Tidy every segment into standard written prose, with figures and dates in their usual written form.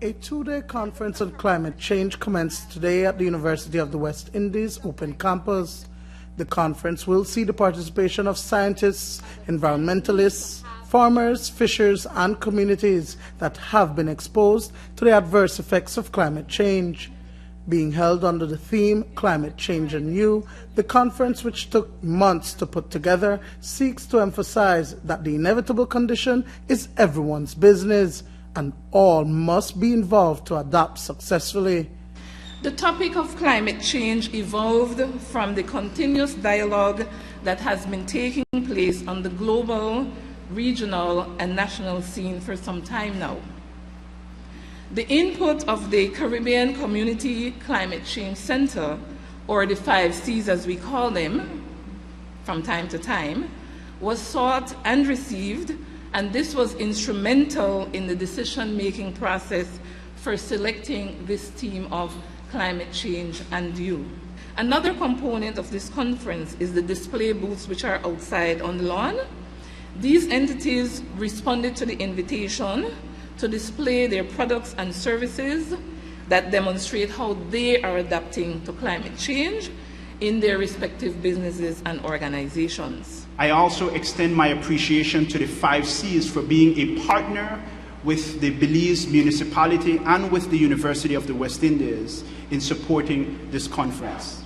A two-day conference on climate change commenced today at the University of the West Indies Open Campus. The conference will see the participation of scientists, environmentalists, farmers, fishers, and communities that have been exposed to the adverse effects of climate change. Being held under the theme Climate Change and You, the conference, which took months to put together, seeks to emphasize that the inevitable condition is everyone's business, and all must be involved to adapt successfully. The topic of climate change evolved from the continuous dialogue that has been taking place on the global, regional, and national scene for some time now. The input of the Caribbean Community Climate Change Center, or the 5 Cs as we call them, from time to time, was sought and received, and this was instrumental in the decision-making process for selecting this theme of climate change and you. Another component of this conference is the display booths which are outside on the lawn. These entities responded to the invitation to display their products and services that demonstrate how they are adapting to climate change in their respective businesses and organizations. I also extend my appreciation to the 5 Cs for being a partner with the Belize municipality and with the University of the West Indies in supporting this conference.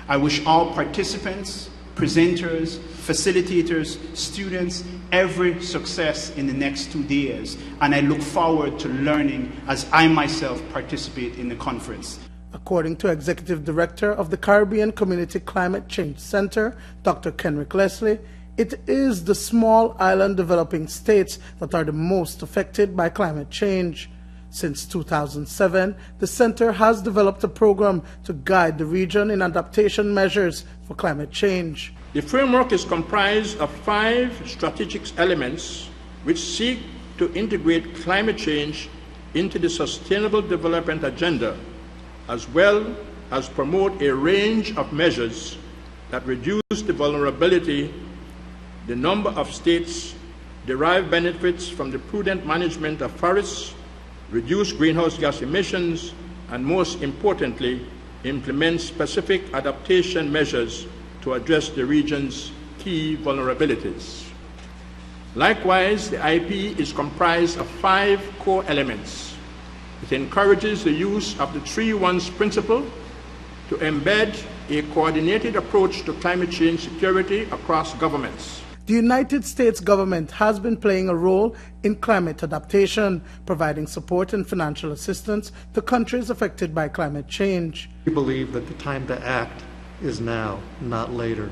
I wish all participants, presenters, facilitators, students, every success in the next 2 days, and I look forward to learning as I myself participate in the conference. According to Executive Director of the Caribbean Community Climate Change Center, Dr. Kenrick, it is the small island developing states that are the most affected by climate change. Since 2007, the center has developed a program to guide the region in adaptation measures for climate change. The framework is comprised of 5 strategic elements which seek to integrate climate change into the Sustainable Development Agenda, as well as promote a range of measures that reduce the vulnerability. The number of states derive benefits from the prudent management of forests, reduce greenhouse gas emissions, and most importantly, implement specific adaptation measures to address the region's key vulnerabilities. Likewise, the IP is comprised of 5 core elements. It encourages the use of the 3 1s principle to embed a coordinated approach to climate change security across governments. The United States government has been playing a role in climate adaptation, providing support and financial assistance to countries affected by climate change. We believe that the time to act is now, not later.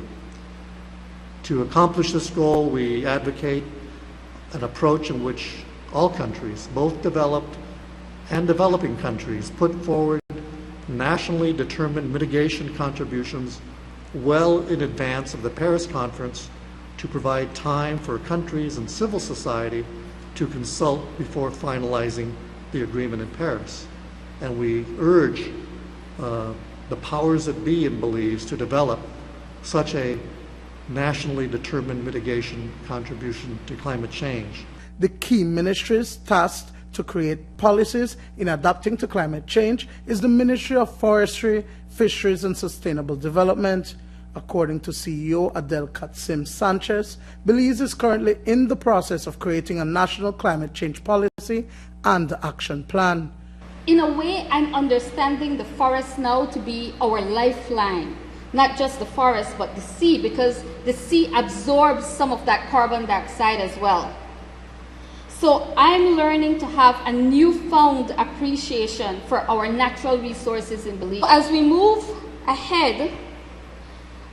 To accomplish this goal, we advocate an approach in which all countries, both developed and developing countries, put forward nationally determined mitigation contributions well in advance of the Paris Conference to provide time for countries and civil society to consult before finalizing the agreement in Paris. And we urge the powers that be in Belize to develop such a nationally determined mitigation contribution to climate change. The key ministries tasked to create policies in adapting to climate change is the Ministry of Forestry, Fisheries and Sustainable Development. According to CEO Adele Catzim-Sanchez, Belize is currently in the process of creating a national climate change policy and action plan. In a way, I'm understanding the forest now to be our lifeline. Not just the forest, but the sea, because the sea absorbs some of that carbon dioxide as well. So I'm learning to have a newfound appreciation for our natural resources in Belize. As we move ahead,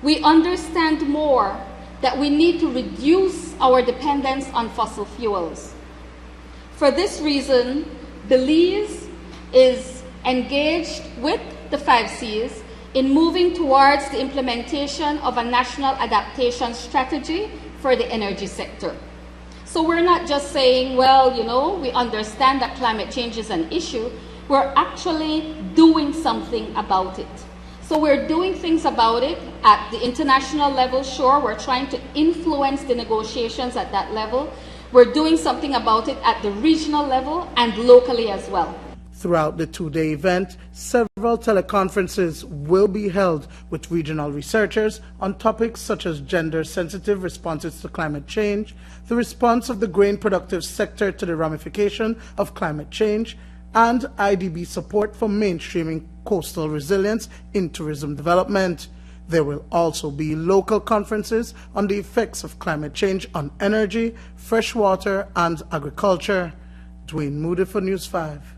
we understand more that we need to reduce our dependence on fossil fuels. For this reason, Belize is engaged with the 5 Cs in moving towards the implementation of a national adaptation strategy for the energy sector. So we're not just saying, well, you know, we understand that climate change is an issue. We're actually doing something about it. So we're doing things about it at the international level, sure. We're trying to influence the negotiations at that level. We're doing something about it at the regional level and locally as well. Throughout the two-day event, several teleconferences will be held with regional researchers on topics such as gender-sensitive responses to climate change, the response of the grain productive sector to the ramification of climate change, and IDB support for mainstreaming coastal resilience in tourism development. There will also be local conferences on the effects of climate change on energy, fresh water, and agriculture. Duane Moody for News 5.